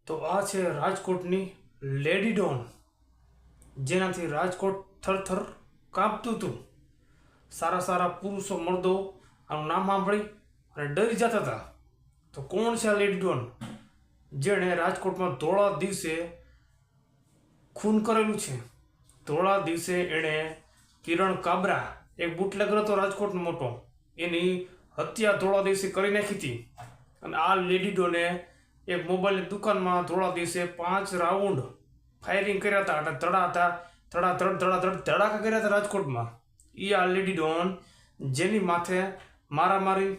તો આ છે રાજકોટની લેડી ડોન, જેનાથી રાજકોટ થરથર કાંપતું હતું. સારા સારા પુરુષો મર્દો આનું નામ સાંભળી અને ડરી જતા હતા. તો કોણ છે આ લેડી ડોન, જેણે રાજકોટમાં ધોળા દિવસે ખૂન કરેલું છે? ધોળા દિવસે એણે કિરણ કાબરા, એક બુટલેગર હતો રાજકોટનો મોટો, એની હત્યા ધોળા દિવસે કરી નાખી હતી. અને આ લેડી ડોને એક મોબાઈલની દુકાનમાં ધોળા દિવસે 5 રાઉન્ડ ફાયરિંગ કર્યા હતા. એટલે ધડાકા કર્યા હતા રાજકોટમાં. એ આ લેડી ડોન, જેની માથે મારામારી,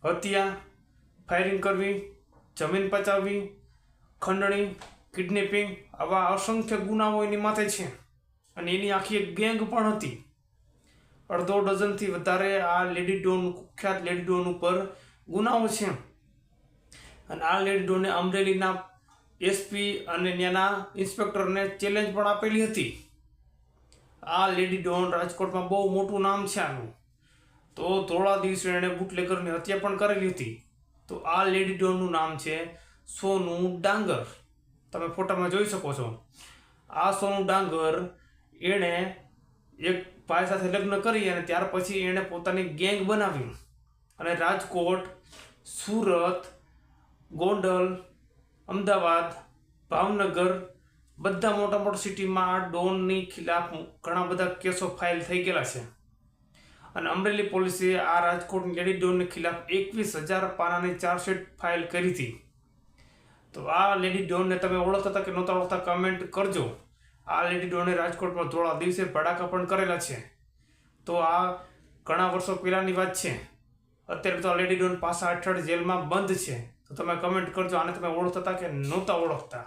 હત્યા, ફાયરિંગ કરવી, જમીન પચાવવી, ખંડણી, કિડનેપિંગ, આવા અસંખ્ય ગુનાઓ એની માથે છે. અને એની આખી એક ગેંગ પણ હતી. અડધો ડઝનથી વધારે આ લેડી ડોન, કુખ્યાત લેડી ડોન ઉપર ગુનાઓ છે. અને આ લેડી ડોને અમરેલીના એસપી અને ત્યાંના ઇન્સ્પેક્ટરને ચેલેન્જ પણ આપેલી હતી. આ લેડી ડોન રાજકોટમાં બહુ મોટું નામ છે આનું. તો ધોળા દિવસે એણે બુટલેગરની હત્યા પણ કરેલી હતી. તો આ લેડી ડોનનું નામ છે સોનુ ડાંગર. તમે ફોટામાં જોઈ શકો છો. આ સોનુ ડાંગર, એણે એક ભાઈ સાથે લગ્ન કરી અને ત્યાર પછી એણે પોતાની ગેંગ બનાવી અને રાજકોટ, સુરત, ગોંડલ, અમદાવાદ, ભાવનગર, બધા મોટા મોટા સિટીમાં આ ડોનની ખિલાફ ઘણા બધા કેસો ફાઇલ થઈ ગયેલા છે. અને અમરેલી પોલીસે આ રાજકોટની લેડી ડોનની ખિલાફ 21,000 પાનાની ચાર્જશીટ ફાઇલ કરી હતી. તો આ લેડી ડોનને તમે ઓળખતા હતા કે નહોતા ઓળખતા, કમેન્ટ કરજો. આ લેડી ડોને રાજકોટમાં ધોળા દિવસે ભડાકા પણ કરેલા છે. તો આ ઘણા વર્ષો પહેલાંની વાત છે. અત્યારે તો આ લેડી ડોન પાછા હેઠળ જેલમાં બંધ છે. તો તમે કમેન્ટ કરજો, આને તમે ઓળખતા હતા કે નહોતા ઓળખતા.